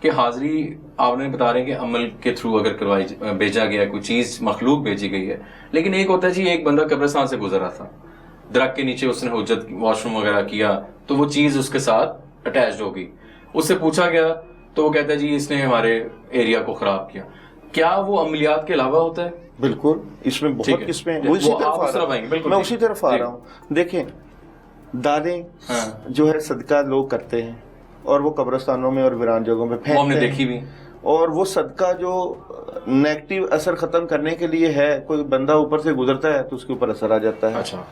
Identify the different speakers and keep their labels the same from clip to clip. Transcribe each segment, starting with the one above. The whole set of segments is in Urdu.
Speaker 1: کہ حاضری آپ نے بتا رہے ہیں کہ عمل کے تھرو اگر کروائی بھیجا گیا کوئی چیز مخلوق بھیجی گئی ہے، لیکن ایک ہوتا ہے جی ایک بندہ قبرستان سے گزرا تھا، درخت کے نیچے اس نے حجت واش روم وغیرہ کیا تو وہ چیز اس کے ساتھ اٹیچڈ ہو گئی، اس سے پوچھا گیا تو وہ کہتا ہے جی اس نے ہمارے ایریا کو خراب کیا. کیا وہ عملیات کے علاوہ ہوتا ہے؟
Speaker 2: بالکل، اس میں بہت قسمیں، میں اسی طرف آ رہا ہوں. دیکھیں دانیں جو ہے صدقہ لوگ کرتے ہیں اور وہ قبرستانوں میں اور ویران جگہوں پہ پھینکتے ہیں، ہم نے دیکھی بھی، اور وہ صدقہ جو نیگیٹو اثر ختم کرنے کے لیے ہے، کوئی بندہ اوپر سے گزرتا ہے تو اس کے اوپر اثر آ جاتا ہے.
Speaker 1: اچھا،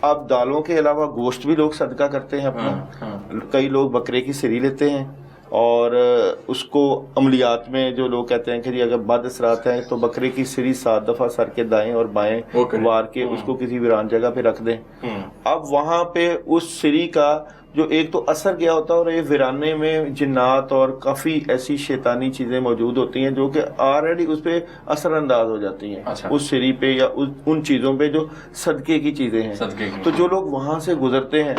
Speaker 2: اب دالوں کے علاوہ گوشت بھی لوگ صدقہ کرتے ہیں اپنا. کئی لوگ بکرے کی سری لیتے ہیں اور اس کو عملیات میں جو لوگ کہتے ہیں کہ جی اگر بد اثرات ہیں تو بکرے کی سری 7 دفعہ سر کے دائیں اور بائیں وار کے اس کو کسی ویران جگہ پہ رکھ دیں. اب وہاں پہ اس سری کا جو ایک تو اثر گیا ہوتا ہے اور یہ ویرانے میں جنات اور کافی ایسی شیطانی چیزیں موجود ہوتی ہیں جو کہ آلریڈی اس پہ اثر انداز ہو جاتی ہیں. اس سری پہ یا ان چیزوں پہ جو صدقے کی چیزیں ہیں. تو جو لوگ وہاں سے گزرتے ہیں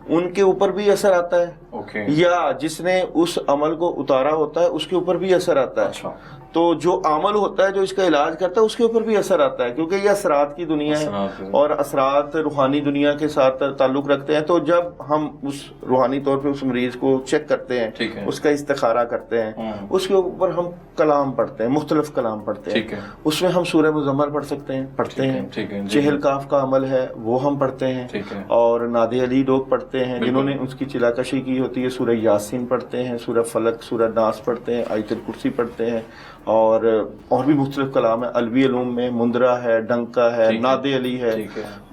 Speaker 2: ان کے اوپر بھی اثر آتا ہے، یا جس نے اس عمل کو اتارا ہوتا ہے اس کے اوپر بھی اثر آتا ہے. تو جو عمل ہوتا ہے جو اس کا علاج کرتا ہے اس کے اوپر بھی اثر آتا ہے، کیونکہ یہ اثرات کی دنیا ہے اور اثرات روحانی دنیا کے ساتھ تعلق رکھتے ہیں. تو جب ہم اس روحانی طور پہ اس مریض کو چیک کرتے ہیں، اس کا استخارہ کرتے ہیں، اس کے اوپر ہم کلام پڑھتے ہیں، مختلف کلام پڑھتے ہیں. اس میں ہم سورہ مزمل پڑھتے ہیں، چہل کاف کا عمل ہے وہ ہم پڑھتے ہیں، اور ناد علی لوگ پڑھتے ہیں جنہوں نے اس کی چلا کشی کی ہوتی ہے. سورہ یاسین پڑھتے ہیں، سورہ فلق، سورہ ناس پڑھتے ہیں، آیت الکرسی پڑھتے ہیں، اور بھی مختلف کلام ہے. الوی علوم میں مندرا ہے، ڈنکا ہے، ناد علی ہے،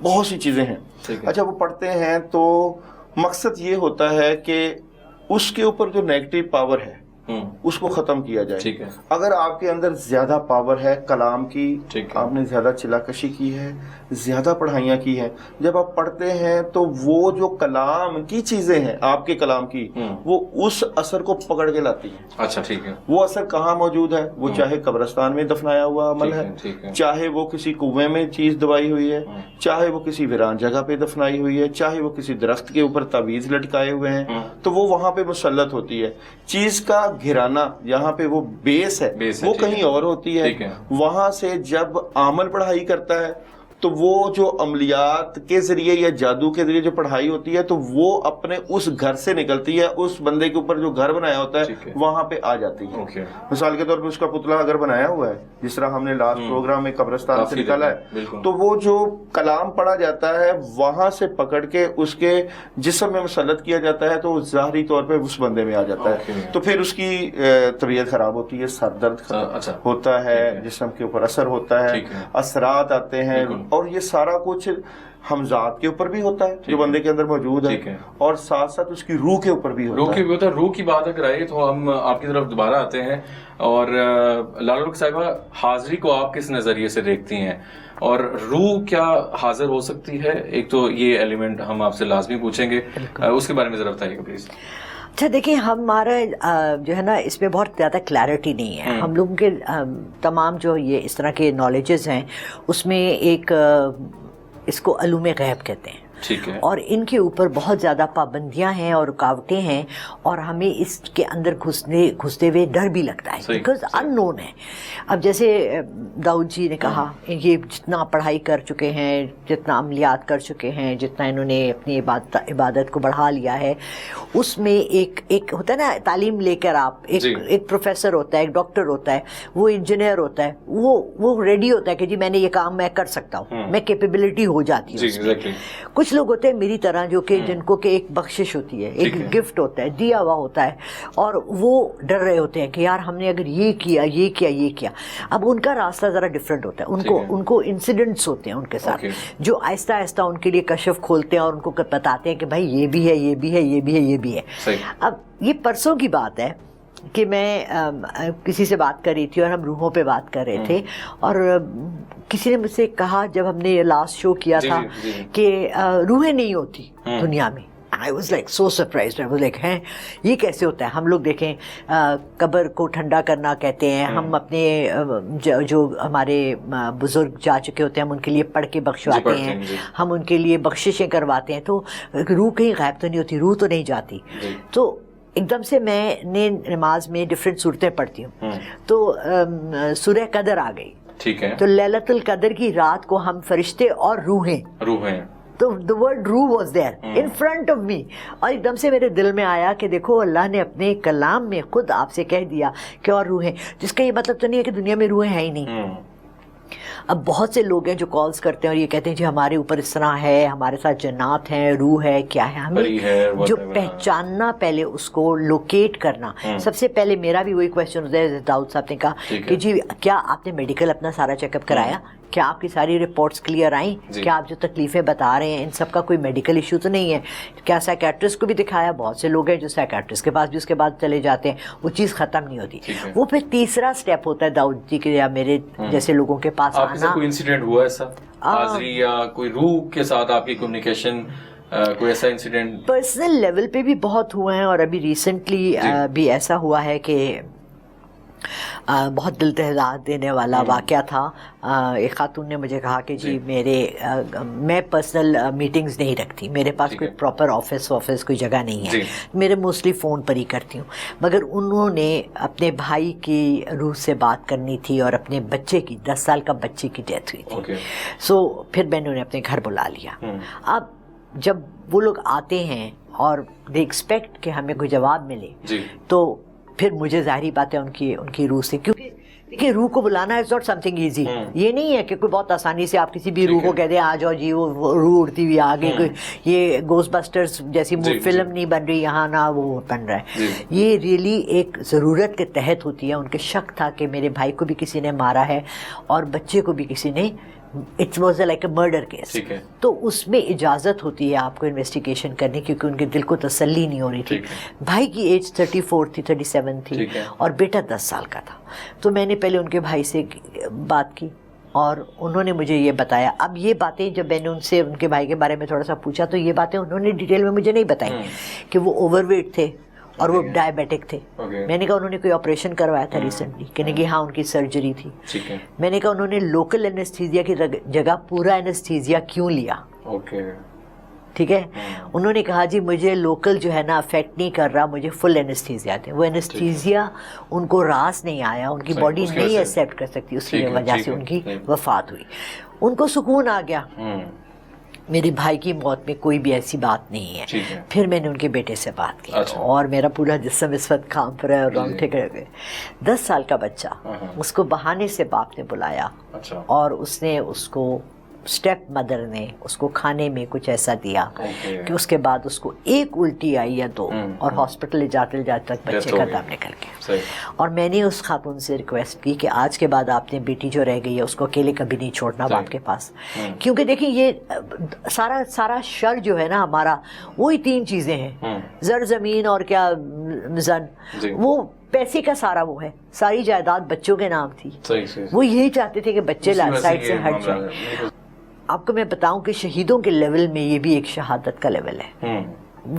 Speaker 2: بہت سی چیزیں ہیں. اچھا، وہ پڑھتے ہیں تو مقصد یہ ہوتا ہے کہ اس کے اوپر جو نیگیٹو پاور ہے اس کو ختم کیا جائے. اگر آپ کے اندر زیادہ پاور ہے کلام کی، آپ نے زیادہ چلا کشی کی ہے، زیادہ پڑھائیاں کی ہیں، جب آپ پڑھتے ہیں تو وہ جو کلام کی چیزیں ہیں آپ کے کلام کی، وہ اس اثر کو پکڑ کے لاتی ہیں.
Speaker 1: اچھا، ٹھیک ہے.
Speaker 2: وہ اثر کہاں موجود ہے؟ وہ چاہے قبرستان میں دفنایا ہوا عمل ہے، چاہے وہ کسی کنویں میں چیز دبائی ہوئی ہے، چاہے وہ کسی ویران جگہ پہ دفنائی ہوئی ہے، چاہے وہ کسی درخت کے اوپر تعویذ لٹکائے ہوئے ہیں، تو وہ وہاں پہ مسلط ہوتی ہے. چیز کا گھرانا یہاں پہ وہ بیس ہے، وہ کہیں اور ہوتی ہے. وہاں سے جب عمل پڑھائی کرتا ہے تو وہ جو عملیات کے ذریعے یا جادو کے ذریعے جو پڑھائی ہوتی ہے تو وہ اپنے اس گھر سے نکلتی ہے، اس بندے کے اوپر جو گھر بنایا ہوتا ہے وہاں پہ آ جاتی ہے. مثال کے طور پہ اس کا پتلا اگر بنایا ہوا ہے، جس طرح ہم نے لاسٹ پروگرام میں قبرستان سے نکالا ہے، تو وہ جو کلام پڑھا جاتا ہے وہاں سے پکڑ کے اس کے جسم میں مسلط کیا جاتا ہے تو ظاہری طور پہ اس بندے میں آ جاتا ہے. تو پھر اس کی طبیعت خراب ہوتی ہے، سر درد ہوتا ہے، جسم کے اوپر اثر ہوتا ہے، اثرات آتے ہیں، اور یہ سارا کچھ ہمزات کے اوپر بھی ہوتا ہے جو بندے کے اندر موجود ہے، اور ساتھ ساتھ اس کی روح کے اوپر بھی ہوتا ہے.
Speaker 1: روح کی بات اگر آئے تو ہم آپ کی طرف دوبارہ آتے ہیں، اور لالا رخ صاحبہ حاضری کو آپ کس نظریے سے دیکھتی ہیں، اور روح کیا حاضر ہو سکتی ہے؟ ایک تو یہ ایلیمنٹ ہم آپ سے لازمی پوچھیں گے، اس کے بارے میں ذرا بتائیے گا پلیز.
Speaker 3: اچھا دیکھیں، ہمارا جو ہے نا اس میں بہت زیادہ کلیئرٹی نہیں ہے. ہم لوگوں کے تمام جو یہ اس طرح کے نالجز ہیں اس میں ایک اس کو علوم غیب کہتے ہیں، اور ان کے اوپر بہت زیادہ پابندیاں ہیں اور رکاوٹیں ہیں، اور ہمیں اس کے اندر گھستے ہوئے ڈر بھی لگتا ہے بیکاز ان نون ہے. اب جیسے داؤد جی نے کہا، یہ جتنا پڑھائی کر چکے ہیں، جتنا عملیات کر چکے ہیں، جتنا انہوں نے اپنی عبادت کو بڑھا لیا ہے، اس میں ایک ہوتا ہے نا تعلیم لے کر آپ ایک پروفیسر ہوتا ہے، ایک ڈاکٹر ہوتا ہے، وہ انجینئر ہوتا ہے، وہ ریڈی ہوتا ہے کہ جی میں نے یہ کام میں کر سکتا ہوں، میں کیپیبلٹی ہو جاتی ہے. کچھ لوگ ہوتے ہیں میری طرح جو کہ جن کو کہ ایک بخشش ہوتی ہے، ایک گفٹ ہوتا ہے، دیا ہوا ہوتا ہے، اور وہ ڈر رہے ہوتے ہیں کہ یار ہم نے اگر یہ کیا. اب ان کا راستہ ذرا ڈفرینٹ ہوتا ہے. ان کو انسیڈنٹس ہوتے ہیں ان کے ساتھ جو آہستہ آہستہ ان کے لیے کشف کھولتے ہیں اور ان کو بتاتے ہیں کہ بھائی یہ بھی ہے، یہ بھی ہے، یہ بھی ہے، یہ بھی ہے. اب یہ پرسوں کی بات ہے کہ میں کسی سے بات کر رہی تھی اور ہم روحوں پہ بات کر رہے تھے، اور کسی نے مجھ سے کہا جب ہم نے یہ لاسٹ شو کیا تھا کہ روحیں نہیں ہوتی دنیا میں. I was like so surprised. I was like ہیں یہ کیسے ہوتا ہے؟ ہم لوگ دیکھیں قبر کو ٹھنڈا کرنا کہتے ہیں، ہم اپنے جو ہمارے بزرگ جا چکے ہوتے ہیں ہم ان کے لیے پڑھ کے بخشواتے ہیں، ہم ان کے لیے بخششیں کرواتے ہیں. تو روح کہیں غائب تو نہیں ہوتی، روح تو نہیں جاتی. تو ایک دم سے میں نے نماز میں ڈفرینٹ صورتیں پڑھتی ہوں تو سورہ قدر آ گئی.
Speaker 1: ٹھیک ہے.
Speaker 3: تو لیلۃ القدر کی رات کو ہم فرشتے اور روحیں تو the word روح was there in front of me. اور ایک دم سے میرے دل میں آیا کہ دیکھو اللہ نے اپنے کلام میں خود آپ سے کہہ دیا کہ اور روحیں, جس کا یہ مطلب تو نہیں ہے کہ دنیا میں روحیں ہیں ہی نہیں. اب بہت سے لوگ ہیں جو کالز کرتے ہیں اور یہ کہتے ہیں جی ہمارے اوپر اس طرح ہے, ہمارے ساتھ جنات ہیں, روح ہے, کیا ہے. ہمیں جو پہچاننا, پہلے اس کو لوکیٹ کرنا. سب سے پہلے میرا بھی وہی کویشچن ہوتا ہے, داؤد صاحب نے کہا کہ جی کیا آپ نے میڈیکل اپنا سارا چیک اپ کرایا, کیا آپ کی ساری رپورٹس کلیئر آئیں, کیا آپ جو تکلیفیں بتا رہے ہیں ان سب کا کوئی میڈیکل ایشو تو نہیں ہے, کیا سائیکیٹرسٹ کو بھی دکھایا. بہت سے لوگ ہیں جو سائیکیٹرسٹ کے پاس بھی اس کے بعد چلے جاتے ہیں, وہ چیز ختم نہیں ہوتی. وہ پھر تیسرا سٹیپ ہوتا ہے داؤد جی کے یا میرے جیسے لوگوں کے پاس آنا.
Speaker 1: کوئی انسیڈنٹ ہوا ایسا حاضری یا کوئی روح کے ساتھ آپ کی کمیونیکیشن, کوئی ایسا انسیڈنٹ؟
Speaker 3: پرسنل لیول پہ بھی بہت ہوئے ہیں, اور ابھی ریسنٹلی بھی ایسا ہوا ہے کہ بہت دل دہلا دینے والا واقعہ تھا. ایک خاتون نے مجھے کہا کہ جی میں پرسنل میٹنگز نہیں رکھتی, میرے پاس کوئی پراپر آفس کوئی جگہ نہیں ہے, میرے موسٹلی فون پر ہی کرتی ہوں. مگر انہوں نے اپنے بھائی کی روح سے بات کرنی تھی اور اپنے بچے کی 10 سال کا بچے کی ڈیتھ ہوئی تھی. سو پھر میں نے انہیں اپنے گھر بلا لیا. اب جب وہ لوگ آتے ہیں اور دے ایکسپیکٹ کہ ہمیں کوئی جواب ملے, تو پھر مجھے ظاہری بات ہے ان کی روح سے, کیونکہ دیکھیے روح کو بلانا is not some thing easy. یہ نہیں ہے کہ کوئی بہت آسانی سے آپ کسی بھی روح کو کہہ دیں آ جاؤ جی وہ روح اڑتی ہوئی آ گئی. کوئی یہ گوسٹ بسٹرز جیسی فلم نہیں بن رہی یہاں, نہ وہ بن رہا ہے. یہ ریئلی ایک ضرورت کے تحت ہوتی ہے. ان کے شک تھا کہ میرے بھائی کو بھی کسی نے مارا ہے اور بچے کو بھی کسی نے, it was like a murder case. تو اس میں اجازت ہوتی ہے آپ کو انویسٹیگیشن کرنے, کیونکہ ان کے دل کو تسلی نہیں ہو رہی تھی. بھائی کی ایج 34 تھی, 37 تھی, اور بیٹا 10 سال کا تھا. تو میں نے پہلے ان کے بھائی سے بات کی اور انہوں نے مجھے یہ بتایا. اب یہ باتیں جب میں نے ان سے ان کے بھائی کے بارے میں تھوڑا سا پوچھا تو یہ باتیں انہوں نے ڈیٹیل میں مجھے نہیں بتائی کہ وہ اوور ویٹ تھے اور وہ ڈائبیٹک تھے. میں نے کہا انہوں نے کوئی آپریشن کروایا تھا ریسنٹلی, کہنے کہ ہاں ان کی سرجری تھی. میں نے کہا انہوں نے لوکل انیستھیزیا کی جگہ پورا انیستھیزیا کیوں لیا؟ ٹھیک ہے. انہوں نے کہا جی مجھے لوکل جو ہے نا افیکٹ نہیں کر رہا, مجھے فل انیستھیزیا تھے. وہ انیستھیزیا ان کو راس نہیں آیا, ان کی باڈی نہیں ایکسیپٹ کر سکتی, اس کی وجہ سے ان کی وفات ہوئی. ان کو سکون آ گیا. میرے بھائی کی موت میں کوئی بھی ایسی بات نہیں ہے. پھر میں نے ان کے بیٹے سے بات کی اور میرا پورا جسم اس وقت کانپ رہا ہے اور رونگٹے کھڑے ہوئے. 10 سال کا بچہ, اس کو بہانے سے باپ نے بلایا اور اس نے اس کو اسٹیپ مدر نے اس کو کھانے میں کچھ ایسا دیا کہ اس کے بعد اس کو ایک الٹی آئی یا 2 اور ہاسپٹل لے جاتے تک بچے کا دم نکل گیا. اور میں نے اس خاتون سے ریکویسٹ کی کہ آج کے بعد آپ نے بیٹی جو رہ گئی ہے اس کو اکیلے کبھی نہیں چھوڑنا باپ کے پاس, کیونکہ دیکھیں یہ سارا شر جو ہے نا ہمارا, وہی 3 چیزیں ہیں, زر زمین اور کیا زن. وہ پیسے کا سارا وہ ہے, ساری جائیداد بچوں کے نام تھی. وہ یہی چاہتے تھے کہ بچے لائف سائڈ سے ہٹ جائیں. آپ کو میں بتاؤں کہ شہیدوں کے لیول میں یہ بھی ایک شہادت کا لیول ہے.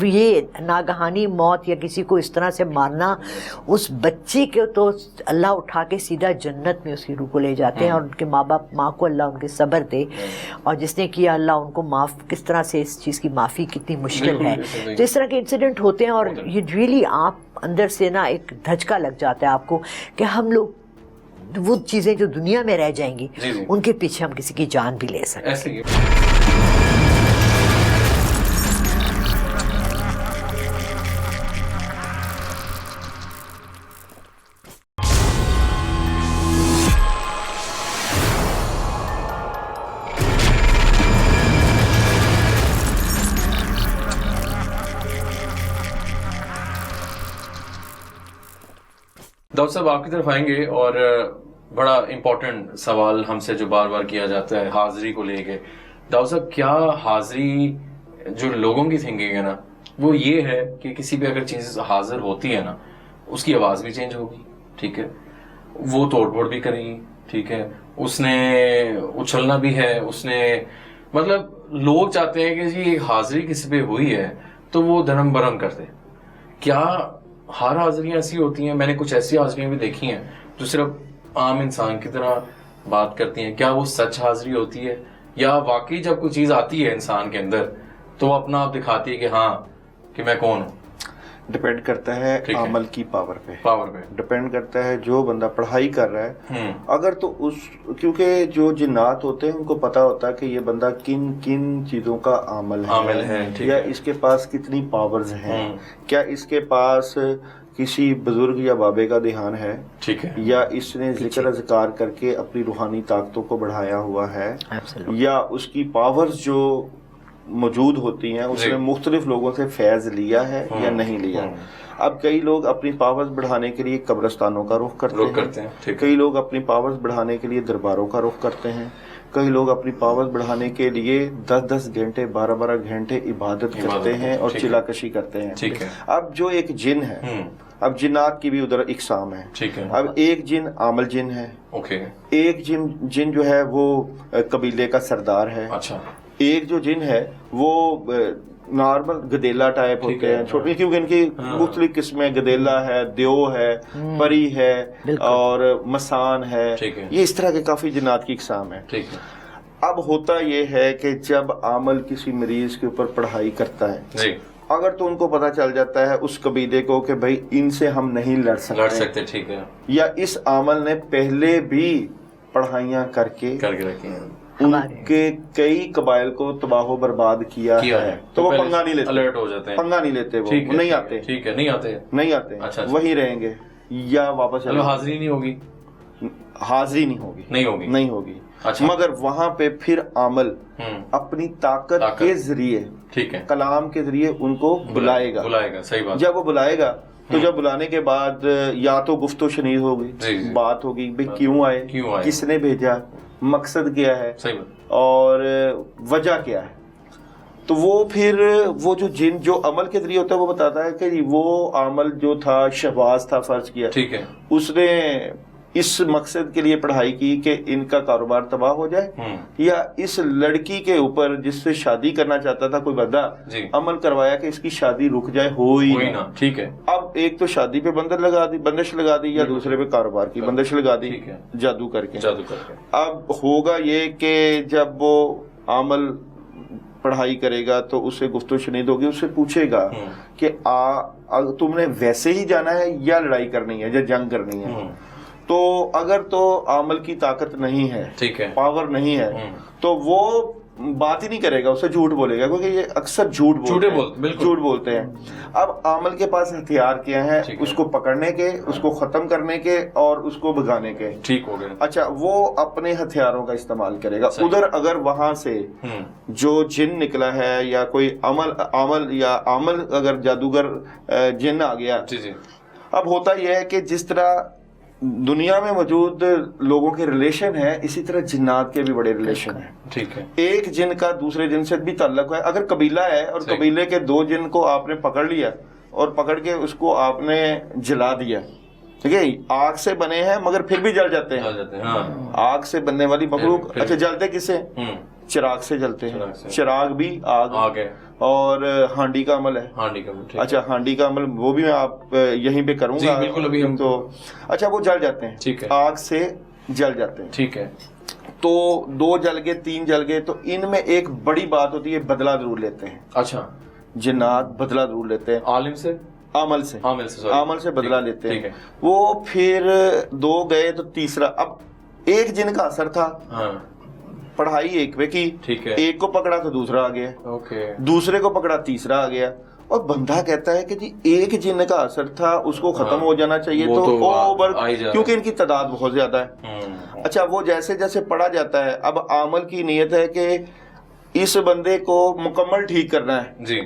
Speaker 3: یہ ناگہانی موت یا کسی کو اس طرح سے مارنا, اس بچے کے تو اللہ اٹھا کے سیدھا جنت میں اس کی روح کو لے جاتے ہیں, اور ان کے ماں کو اللہ ان کے صبر دے, اور جس نے کیا اللہ ان کو معاف, کس طرح سے اس چیز کی معافی کتنی مشکل ہے. تو اس طرح کے انسیڈنٹ ہوتے ہیں اور یہ ریئلی آپ اندر سے نا ایک دھچکا لگ جاتا ہے آپ کو کہ ہم لوگ وہ چیزیں جو دنیا میں رہ جائیں گی ان کے پیچھے ہم کسی کی جان بھی لے سکتے ہیں.
Speaker 1: داؤد صاحب آپ کی طرف آئیں گے, اور بڑا امپورٹنٹ سوال ہم سے جو بار بار کیا جاتا ہے حاضری کو لے کے. داؤد صاحب کیا حاضری جو لوگوں کی تھنکنگ ہے نا وہ یہ ہے کہ کسی بھی اگر چیز حاضر ہوتی ہے نا اس کی آواز بھی چینج ہوگی, ٹھیک ہے, وہ توڑ پھوڑ بھی کرے گی, ٹھیک ہے, اس نے اچھلنا بھی ہے, اس نے مطلب لوگ چاہتے ہیں کہ جی حاضری کسی پہ ہوئی ہے تو وہ دھرم برم کرتے. کیا ہر حاضریاں ایسی ہوتی ہیں؟ میں نے کچھ ایسی حاضریاں بھی دیکھی ہیں جو صرف عام انسان کی طرح بات کرتی ہیں. کیا وہ سچ حاضری ہوتی ہے, یا واقعی جب کوئی چیز آتی ہے انسان کے اندر تو وہ اپنا آپ دکھاتی ہے کہ ہاں کہ میں کون ہوں؟
Speaker 2: ڈپینڈ کرتا ہے عمل کی پاور پہ، ڈپینڈ کرتا ہے جو بندہ پڑھائی کر رہا ہے اگر تو اس، کیونکہ جو جنات ہوتے ہیں ان کو پتا ہوتا ہے کہ یہ بندہ کن کن چیزوں کا عامل ہے، یا اس کے پاس کتنی پاورز ہیں، کیا اس کے پاس کسی بزرگ یا بابے کا دھیان ہے، ٹھیک ہے، یا اس نے ذکر اذکار کر کے اپنی روحانی طاقتوں کو بڑھایا ہوا ہے، یا اس کی پاورز جو موجود ہوتی ہیں اس نے مختلف لوگوں سے فیض لیا ہے یا نہیں لیا۔ اب کئی لوگ اپنی پاورز بڑھانے کے لیے قبرستانوں کا رخ کرتے ہیں، کئی لوگ اپنی پاورز بڑھانے کے لیے درباروں کا رخ کرتے ہیں، کئی لوگ اپنی پاورز بڑھانے کے لیے 10-10 گھنٹے 12-12 گھنٹے عبادت کرتے ہیں اور چلا کشی کرتے ہیں۔ اب جو ایک جن ہے، اب جنات کی بھی ادھر اقسام ہے، اب ایک جن عامل جن ہے، ایک جن جو ہے وہ قبیلے کا سردار ہے، ایک جو جن ہے وہ نارمل گدیلا ٹائپ ہوتے ہیں، چھوٹی، کیونکہ ان کی مختلف قسمیں، گدیلا ہے، دیو ہے، پری ہے اور مسان ہے، یہ اس طرح کے کافی جنات کی اقسام ہیں۔ اب ہوتا یہ ہے کہ جب عامل کسی مریض کے اوپر پڑھائی کرتا ہے، اگر تو ان کو پتا چل جاتا ہے اس قبیلے کو کہ بھائی ان سے ہم نہیں لڑ سکتے، ٹھیک ہے، یا اس عامل نے پہلے بھی پڑھائیاں کر کے رکھی ہیں، ان کے کئی قبائل کو تباہ و برباد کیا ہے، تو وہ پنگا نہیں لیتے، الرٹ ہو جاتے ہیں، پنگا نہیں لیتے، وہ نہیں آتے، ٹھیک ہے، نہیں آتے، وہی رہیں گے یا واپس حاضری نہیں ہوگی، حاضری نہیں ہوگی، مگر وہاں پہ پھر عامل اپنی طاقت کے ذریعے، ٹھیک ہے، کلام کے ذریعے ان کو بلائے گا، صحیح بات، جب وہ بلائے گا تو جب بلانے کے بعد یا تو گفت و شنید ہوگی، بات ہوگی، بھئی کیوں آئے، کس نے بھیجا، مقصد کیا ہے اور وجہ کیا ہے، تو وہ پھر وہ جو جن جو عمل کے ذریعے ہوتا ہے وہ بتاتا ہے کہ وہ عمل جو تھا شہباز تھا، فرض کیا، ٹھیک ہے، اس نے اس مقصد کے لیے پڑھائی کی کہ ان کا کاروبار تباہ ہو جائے، یا اس لڑکی کے اوپر جس سے شادی کرنا چاہتا تھا کوئی بندہ، عمل کروایا کہ اس کی شادی رک جائے، ہو ہی نہ، ٹھیک ہے، اب ایک تو شادی پہ بندش لگا دی یا دوسرے پہ کاروبار کی بندش لگا دی جادو کر کے۔ اب ہوگا یہ کہ جب وہ عمل پڑھائی کرے گا تو اسے گفت و شنید ہوگی، اس سے پوچھے گا کہ تم نے ویسے ہی جانا ہے یا لڑائی کرنی ہے یا جنگ کرنی ہے، تو اگر تو عامل کی طاقت نہیں ہے، ٹھیک ہے، پاور نہیں ہے، تو وہ بات ہی نہیں کرے گا، اسے جھوٹ بولے گا، کیونکہ یہ اکثر جھوٹ بولتے ہیں۔ اب عامل کے پاس ہتھیار کیا ہیں، اس کو پکڑنے کے، اس کو ختم کرنے کے اور اس کو بھگانے کے، ٹھیک ہو گیا، اچھا، وہ اپنے ہتھیاروں کا استعمال کرے گا۔ ادھر اگر وہاں سے جو جن نکلا ہے یا کوئی عمل اگر جادوگر جن آ گیا، اب ہوتا یہ ہے کہ جس طرح دنیا میں موجود لوگوں کے ریلیشن ہیں، اسی طرح جنات کے بھی بڑے ریلیشن ہیں، ٹھیک ہے، ایک جن کا دوسرے جن سے بھی تعلق ہے، اگر قبیلہ ہے اور قبیلے کے 2 جن کو آپ نے پکڑ لیا اور پکڑ کے اس کو آپ نے جلا دیا، ٹھیک ہے، آگ سے بنے ہیں مگر پھر بھی جل جاتے ہیں، آگ سے بننے والی مخلوق، اچھا جلتے کس سے؟ چراغ سے جلتے ہیں، چراغ بھی آگ ہے، اور ہانڈی کا عمل ہے، اچھا ہانڈی کا عمل وہ بھی میں آپ یہیں پہ کروں گا، بالکل، ابھی ہم تو اچھا وہ جل جاتے ہیں، آگ سے جل جاتے ہیں، ٹھیک ہے، تو 2 جل گئے 3 جل گئے، تو ان میں ایک بڑی بات ہوتی ہے، بدلہ ضرور لیتے ہیں، اچھا جنات بدلہ ضرور لیتے ہیں، عالم سے، عمل سے بدلہ لیتے ہیں، وہ پھر 2 گئے تو تیسرا، اب ایک جن کا اثر تھا، پڑھائی ایک پہ کی، ایک کو پکڑا تو دوسرا آ گیا، دوسرے کو پکڑا تیسرا آ گیا، اور بندہ کہتا ہے کہ جی ایک جن کا اثر تھا اس کو ختم ہو جانا چاہیے، تو کیونکہ ان کی تعداد بہت زیادہ ہے، اچھا وہ جیسے جیسے پڑھا جاتا ہے، اب عامل کی نیت ہے کہ اس بندے کو مکمل ٹھیک کرنا ہے، جی،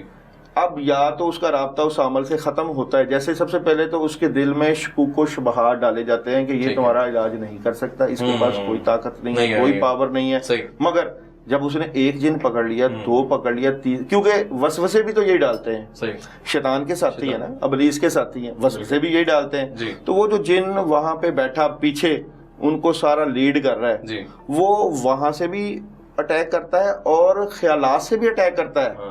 Speaker 2: اب یا تو اس کا رابطہ اس عمل سے ختم ہوتا ہے، جیسے سب سے پہلے تو اس کے دل میں شکوک و شبہات ڈالے جاتے ہیں کہ یہ تمہارا علاج نہیں کر سکتا، اس کے پاس کوئی طاقت نہیں ہے، کوئی پاور نہیں ہے، مگر جب اس نے ایک جن پکڑ لیا، 2 پکڑ لیا، 3، کیونکہ وسوسے بھی تو یہی ڈالتے ہیں، شیطان کے ساتھی ہیں نا، ابلیس کے ساتھی ہیں، وسوسے بھی یہی ڈالتے ہیں، تو وہ جو جن وہاں پہ بیٹھا پیچھے ان کو سارا لیڈ کر رہا ہے، وہ وہاں سے بھی اٹیک کرتا ہے اور خیالات سے بھی اٹیک کرتا ہے،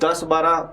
Speaker 2: 10, 12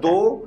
Speaker 2: 2,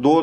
Speaker 2: 2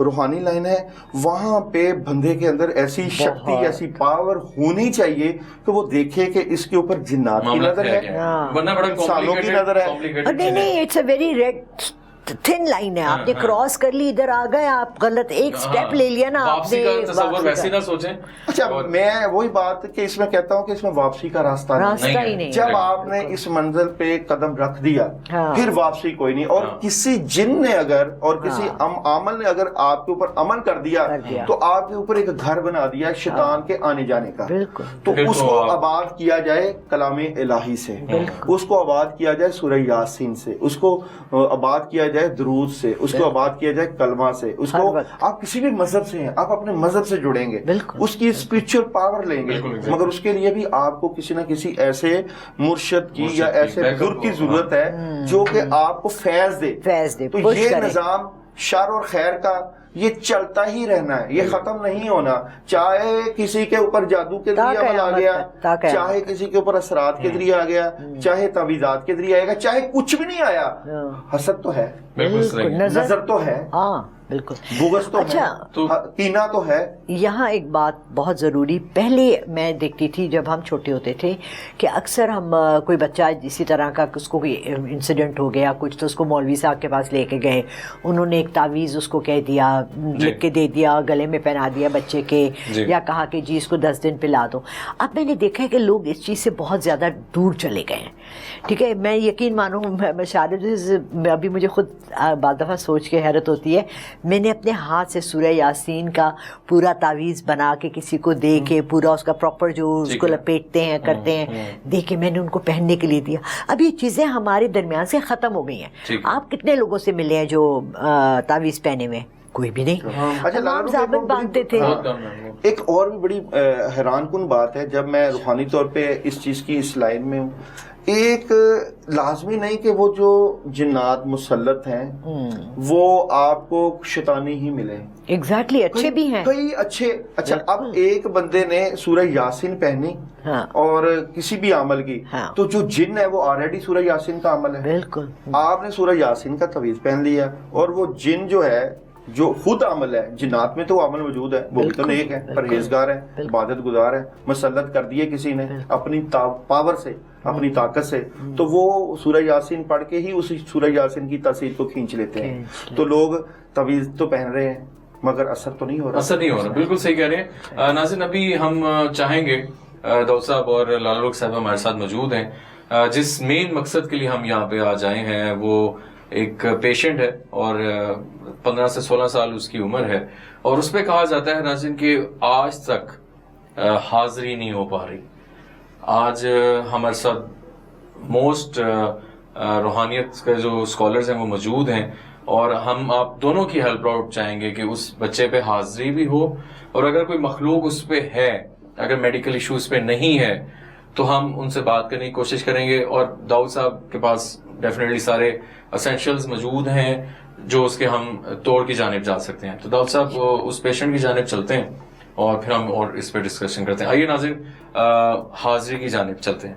Speaker 2: روحانی لائن ہے, وہاں پہ بندے کے اندر ایسی شکتی, ایسی پاور ہونی چاہیے کہ وہ دیکھے کہ اس کے اوپر جنات کی نظر ہے,
Speaker 1: ورنہ بڑا
Speaker 2: انسانوں کی نظر ہے.
Speaker 3: نہیں, it's a very red thin line ہے. آپ نے کراس کر لی, ادھر آ گئے آپ, غلط ایک سٹیپ لے لیا نا آپ نے.
Speaker 1: تصور ویسے نہ سوچیں.
Speaker 2: اچھا, میں وہی بات کہ اس میں کہتا ہوں کہ اس میں واپسی کا راستہ
Speaker 3: ہی نہیں.
Speaker 2: جب آپ نے اس منزل پہ قدم رکھ دیا پھر واپسی کوئی نہیں. اور کسی جن نے اگر اور کسی عامل نے اگر آپ کے اوپر عمل کر دیا تو آپ کے اوپر ایک گھر بنا دیا شیطان کے آنے جانے کا. تو اس کو آباد کیا جائے کلام الہی سے, اس کو آباد کیا جائے سورہ یاسین سے, اس کو آباد کیا جائے درود سے, اس کو آباد کیا جائے کلمہ سے. اس کو آپ کسی بھی مذہب سے ہیں, آپ اپنے مذہب سے جڑیں گے, اس کی اسپرچل پاور لیں گے, مگر اس کے لیے بھی آپ کو کسی نہ کسی ایسے مرشد کی یا ایسے بزرگ کی ضرورت ہے جو کہ آپ کو فیض دے. تو یہ نظام شر اور خیر کا یہ چلتا ہی رہنا ہے, یہ ختم نہیں ہونا. چاہے کسی کے اوپر جادو کے ذریعے عمل آ گیا, چاہے کسی کے اوپر اثرات کے ذریعے آ گیا, چاہے تعویذات کے ذریعے آئے گا, چاہے کچھ بھی نہیں آیا, حسد تو ہے, نظر تو ہے,
Speaker 3: بالکل,
Speaker 2: بغض تو ہے, کینہ تو ہے.
Speaker 3: یہاں ایک بات بہت ضروری, پہلے میں دیکھتی تھی جب ہم چھوٹے ہوتے تھے کہ اکثر ہم کوئی بچہ اسی طرح کا اس کو کوئی انسیڈنٹ ہو گیا کچھ, تو اس کو مولوی صاحب کے پاس لے کے گئے, انہوں نے ایک تعویذ اس کو کہہ دیا, لکھ کے دے دیا, گلے میں پہنا دیا بچے کے, یا کہا کہ جی اس کو 10 دن پلا دو. اب میں نے دیکھا ہے کہ لوگ اس چیز سے بہت زیادہ دور چلے گئے ہیں. ٹھیک ہے, میں یقین مانوں, ابھی مجھے خود بعض دفعہ سوچ کے حیرت ہوتی ہے, میں نے اپنے ہاتھ سے سورہ یاسین کا پورا تعویذ بنا کے کسی کو دے کے, پورا اس کا پراپر جو اس کو لپیٹتے ہیں کرتے ہیں دے کے میں نے ان کو پہننے کے لیے دیا. اب یہ چیزیں ہمارے درمیان سے ختم ہو گئی ہیں. آپ کتنے لوگوں سے ملے ہیں جو تعویذ پہنے ہوئے؟ کوئی بھی نہیں.
Speaker 2: اچھا,
Speaker 3: ضابط باندھتے تھے.
Speaker 2: ایک اور بھی بڑی حیران کن بات ہے, جب میں روحانی طور پہ اس چیز کی اس لائن میں ہوں, ایک لازمی نہیں کہ وہ جو جنات مسلط ہیں وہ آپ کو شیطانی ہی ملے.
Speaker 3: ایگزیکٹلی, اچھے بھی ہیں
Speaker 2: کئی اچھے. اچھا, اب ایک بندے نے سورہ یاسین پہنی اور کسی بھی عمل کی, تو جو جن ہے وہ آلریڈی سورہ یاسین کا عمل ہے. بالکل, آپ نے سورہ یاسین کا تعویذ پہن لیا, اور وہ جن جو ہے جو خود عمل ہے, جنات میں تو وہ عمل موجود ہے, وہ بھی تو نیک ہے, پرہیزگار ہے, عبادت گزار ہے, مسلط کر دیے کسی نے اپنی پاور سے, اپنی طاقت سے, تو وہ سورہ یاسین پڑھ کے ہی اسی سورہ یاسین کی تاثیر کو کھینچ لیتے ہیں. تو لوگ تعویذ تو پہن رہے ہیں مگر اثر تو نہیں ہو رہا.
Speaker 1: اثر نہیں ہو رہا, بالکل صحیح کہہ رہے ہیں. ناظرین, ابھی ہم چاہیں گے داؤد صاحب اور لال رخ صاحب ہمارے ساتھ موجود ہیں. جس مین مقصد کے لیے ہم یہاں پہ آ جائے ہیں وہ ایک پیشنٹ ہے اور 15 سے 16 سال اس کی عمر ہے, اور اس پہ کہا جاتا ہے ناظرین کہ آج تک حاضری نہیں ہو پا رہی. آج ہمارے ساتھ موسٹ روحانیت کے جو اسکالرز ہیں وہ موجود ہیں, اور ہم آپ دونوں کی ہیلپ آؤٹ چاہیں گے کہ اس بچے پہ حاضری بھی ہو, اور اگر کوئی مخلوق اس پہ ہے, اگر میڈیکل ایشو اس پہ نہیں ہے, تو ہم ان سے بات کرنے کی کوشش کریں گے. اور داؤد صاحب کے پاس ڈیفینیٹلی سارے اسینشلز موجود ہیں جو اس کے ہم توڑ کی جانب جا سکتے ہیں. تو داؤد صاحب اس پیشنٹ کی جانب چلتے ہیں اور پھر ہم اور اس پہ ڈسکشن کرتے ہیں. آئیے ناظرین, حاضری کی جانب چلتے ہیں.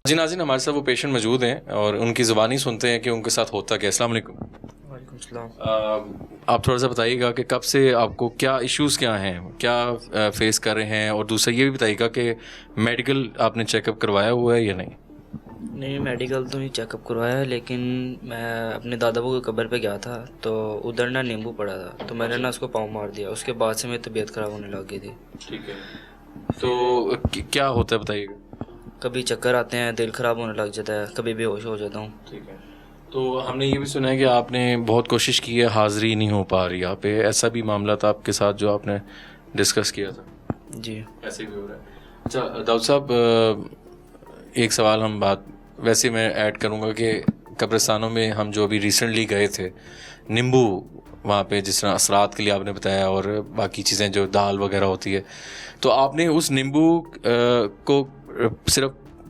Speaker 1: جی ناظرین, ہمارے ساتھ وہ پیشنٹ موجود ہیں اور ان کی زبانی سنتے ہیں کہ ان کے ساتھ ہوتا کیا. السلام علیکم.
Speaker 4: وعلیکم السلام.
Speaker 1: آپ تھوڑا سا بتائیے گا کہ کب سے آپ کو کیا ایشوز کیا ہیں, کیا فیس کر رہے ہیں, اور دوسرا یہ بھی بتائیے گا کہ میڈیکل آپ نے چیک اپ کروایا ہوا ہے یا نہیں؟
Speaker 4: نہیں, میڈیکل تو نہیں چیک اپ کروایا ہے, لیکن میں اپنے دادا ابو کی قبر پہ گیا تھا تو ادھر نا نیمبو پڑا تھا, تو میں نے نا اس کو پاؤں مار دیا. اس کے بعد سے میری طبیعت خراب ہونے لگ گئی تھی.
Speaker 1: ٹھیک ہے, تو کیا ہوتا ہے بتائیے گا.
Speaker 4: کبھی چکر آتے ہیں, دل خراب ہونے لگ جاتا ہے, کبھی بے ہوش ہو جاتا ہوں.
Speaker 1: ٹھیک ہے, تو ہم نے یہ بھی سنا ہے کہ آپ نے بہت کوشش کی ہے, حاضری نہیں ہو پا رہی آپ پہ. ایسا بھی معاملہ تھا آپ کے ساتھ جو آپ نے ڈسکس کیا تھا؟
Speaker 4: جی,
Speaker 1: ایسے بھی ہو رہا ہے. اچھا داؤد صاحب, ایک سوال ہم بات ویسے میں ایڈ کروں گا کہ قبرستانوں میں ہم جو ابھی ریسنٹلی گئے تھے, نیمبو وہاں پہ جس طرح اثرات کے لیے آپ نے بتایا اور باقی چیزیں جو دال وغیرہ ہوتی ہے, تو آپ نے اس نیمبو کو صرف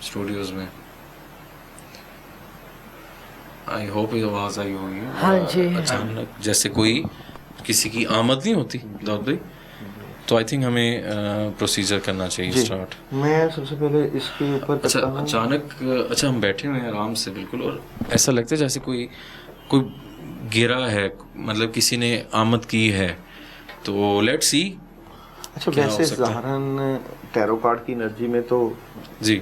Speaker 1: اسٹوڈیوز میں. آئی ہوپ یہ آواز آئی ہوگی.
Speaker 3: ہاں جی.
Speaker 1: اچانک جیسے کوئی کسی کی آمد نہیں ہوتی داؤد بھائی, تو آئی تھنک ہمیں پروسیجر کرنا چاہیے اسٹارٹ.
Speaker 2: میں سب سے پہلے اس کے اوپر
Speaker 1: اچھا اچانک اچھا ہم بیٹھے ہوئے ہیں آرام سے بالکل, اور ایسا لگتا ہے جیسے کوئی گرا ہے, مطلب کسی نے آمد کی ہے, تو لیٹ سی.
Speaker 2: اچھا ویسے ظاہراً ٹیرو کارڈ کی انرجی میں تو
Speaker 1: جی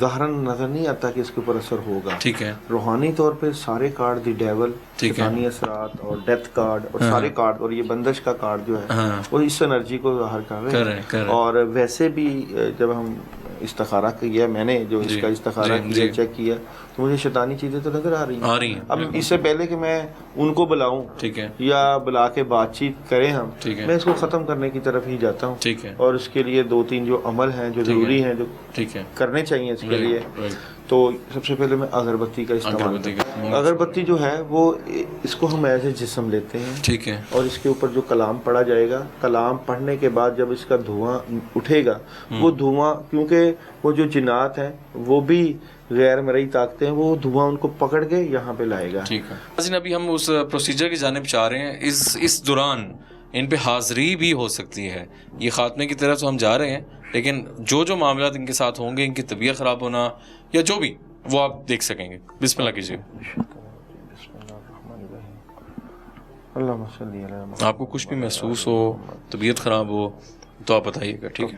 Speaker 2: ظاہراً نظر نہیں آتا کہ اس کے اوپر اثر ہوگا.
Speaker 1: ٹھیک ہے.
Speaker 2: روحانی طور پہ سارے کارڈ دی ڈیول, شیطانی اثرات اور ڈیتھ کارڈ اور سارے کارڈ اور یہ بندش کا کارڈ جو ہے وہ اس انرجی کو ظاہر کر رہے ہیں. اور ویسے بھی جب ہم استخارہ کیا, میں نے جو اس کا استخارہ کیا, چیک کیا, تو مجھے شیطانی چیزیں تو نظر آ رہی ہیں. اب اس سے پہلے کہ میں ان کو بلاؤں یا بلا کے بات چیت کریں ہم, میں اس کو ختم کرنے کی طرف ہی جاتا ہوں. اور اس کے لیے 2-3 جو عمل ہیں جو ضروری ہیں, جو کرنے چاہیے اس کے لیے, تو سب سے پہلے میں اگربتی کا استعمال کرتا ہوں. اگربتی جو ہے وہ اس کو ہم ایز اے جسم لیتے ہیں,
Speaker 1: ٹھیک ہے,
Speaker 2: اور اس کے اوپر جو کلام پڑھا جائے گا, کلام پڑھنے کے بعد جب اس کا دھواں اٹھے گا, وہ دھواں کیونکہ وہ جو جنات ہیں وہ بھی غیر مرئی طاقتیں ہیں, وہ دھواں ان کو پکڑ کے یہاں پہ لائے گا.
Speaker 1: ٹھیک ہے. ابھی ہم اس پروسیجر کی جانب چاہ رہے ہیں. اس دوران ان پہ حاضری بھی ہو سکتی ہے. یہ خاتمے کی طرف تو ہم جا رہے ہیں, لیکن جو معاملات ان کے ساتھ ہوں گے, ان کی طبیعت خراب ہونا یا جو بھی, وہ آپ دیکھ سکیں گے. بسم اللہ کیجیے. آپ کو کچھ بھی محسوس ہو, طبیعت خراب ہو, تو آپ بتائیے گا. ٹھیک ہے.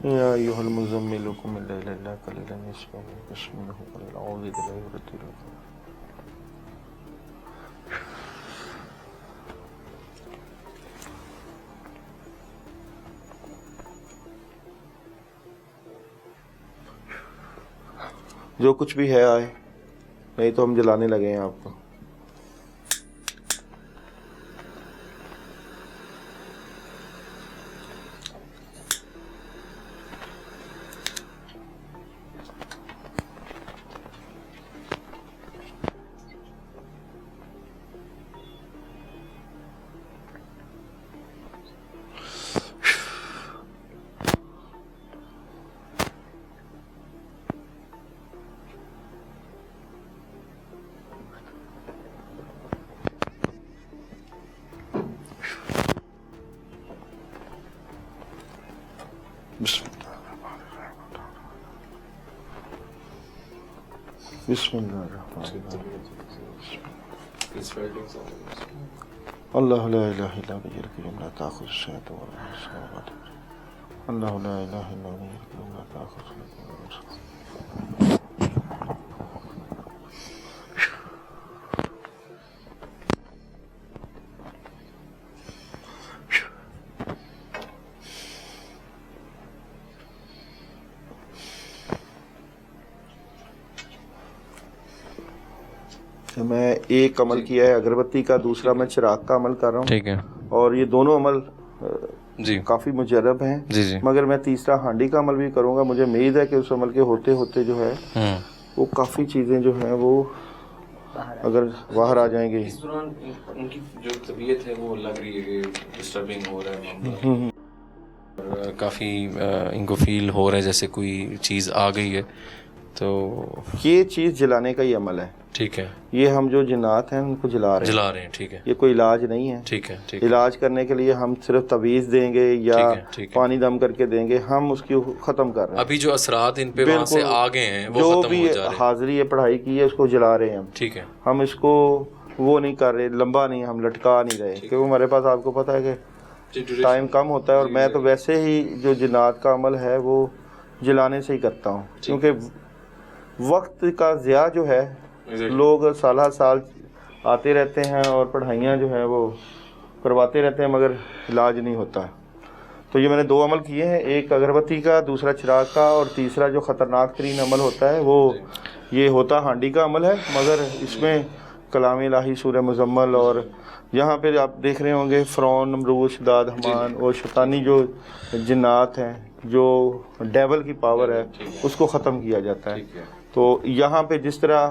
Speaker 2: یا ایھا المزمل قم اللیل الا قلیلا نصفہ ونصفہ منہ قلیلا او زد علیہ ورتل. جو کچھ بھی ہے آئے, نہیں تو ہم جلانے لگے ہیں آپ کو. بسم اللہ الرحمن الرحیم. اللہ لا الہ الا هو الحی القیوم لا تأخذہ سنۃ ولا نوم. اللہ لا الہ الا هو الحی القیوم لا تأخذہ سنۃ ولا نوم. میں ایک عمل کیا ہے اگربتی کا, دوسرا میں چراغ کا عمل کر رہا ہوں.
Speaker 1: ٹھیک ہے.
Speaker 2: اور یہ دونوں عمل
Speaker 1: جی
Speaker 2: کافی مجرب ہیں.
Speaker 1: جی
Speaker 2: مگر میں تیسرا ہانڈی کا عمل بھی کروں گا. مجھے امید ہے کہ اس عمل کے ہوتے ہوتے جو ہے وہ کافی چیزیں جو ہیں وہ اگر باہر آ جائیں گی.
Speaker 1: اس دوران ان کی جو طبیعت ہے وہ لگ رہی ہے کہ ڈسٹربنگ ہو رہا ہے, اور کافی ان کو فیل ہو رہا ہے جیسے کوئی چیز آ گئی ہے. تو
Speaker 2: یہ چیز جلانے کا ہی عمل ہے.
Speaker 1: ٹھیک ہے.
Speaker 2: یہ ہم جو جنات ہیں ان کو جلا رہے ہیں.
Speaker 1: ٹھیک ہے.
Speaker 2: یہ کوئی علاج نہیں ہے.
Speaker 1: ٹھیک ہے.
Speaker 2: علاج کرنے کے لیے ہم صرف تعویذ دیں گے یا پانی دم کر کے دیں گے, ہم اس کی ختم کر رہے ہیں.
Speaker 1: ابھی جو اثرات ان پہ وہاں سے آ گئے ہیں وہ
Speaker 2: جو
Speaker 1: ختم
Speaker 2: بھی
Speaker 1: ہو جا رہے ہیں.
Speaker 2: حاضری ہے پڑھائی کی ہے اس کو جلا رہے ہیں ہم.
Speaker 1: ٹھیک ہے.
Speaker 2: ہم اس کو وہ نہیں کر رہے, لمبا نہیں, ہم لٹکا نہیں رہے, کیونکہ ہمارے پاس آپ کو پتہ ہے کہ ٹائم کم ہوتا ہے. اور میں تو ویسے ہی جو جنات کا عمل ہے وہ جلانے سے ہی کرتا ہوں, کیونکہ وقت کا ضیاع جو ہے, لوگ سالہ سال آتے رہتے ہیں اور پڑھائیاں جو ہیں وہ کرواتے رہتے ہیں مگر علاج نہیں ہوتا. تو یہ میں نے 2 عمل کیے ہیں, ایک اگربتی کا, دوسرا چراغ کا, اور تیسرا جو خطرناک ترین عمل ہوتا ہے وہ یہ ہوتا ہانڈی کا عمل ہے. مگر اس میں کلام الہی سورہ مزمل, اور یہاں پہ آپ دیکھ رہے ہوں گے فرعون, نمرود, شداد, حمان اور شیطانی جو جنات ہیں, جو ڈیول کی پاور ہے, اس کو ختم کیا جاتا ہے. تو یہاں پہ جس طرح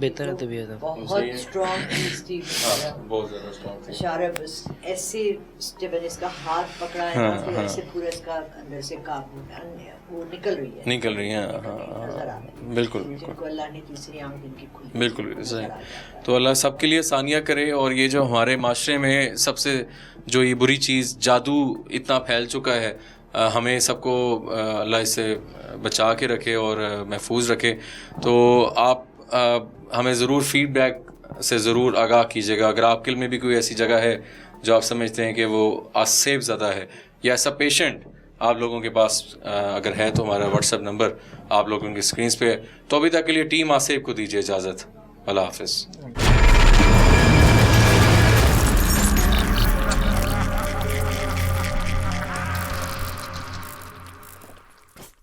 Speaker 4: بہتر ہے طبیعت اب.
Speaker 3: بہت اسٹرانگ چیز تھی
Speaker 1: بہت زیادہ اسٹرانگ تھی.
Speaker 3: شارب ایسے جب میں نے اس کا ہاتھ پکڑا ہے نا پھر ایسے پورا اس کا اندر سے وہ نکل رہی ہے نظر آ رہی ہے.
Speaker 1: بالکل
Speaker 3: جن کو اللہ نے تیسری آنکھ ان کی کھلی.
Speaker 1: بالکل صحیح. تو اللہ سب کے لیے آسانیاں کرے. اور یہ جو ہمارے معاشرے میں سب سے جو یہ بری چیز جادو اتنا پھیل چکا ہے, ہمیں سب کو اللہ اس سے بچا کے رکھے اور محفوظ رکھے. تو آپ ہمیں ضرور فیڈ بیک سے ضرور آگاہ کیجیے گا. اگر آپ کے علم میں بھی کوئی ایسی جگہ ہے جو آپ سمجھتے ہیں کہ وہ آسیب زدہ ہے یا ایسا پیشنٹ آپ لوگوں کے پاس اگر ہے تو ہمارا واٹس ایپ نمبر آپ لوگوں کی اسکرینس پہ ہے. تو ابھی تک کے لیے ٹیم آسیب کو دیجیے اجازت. اللہ حافظ.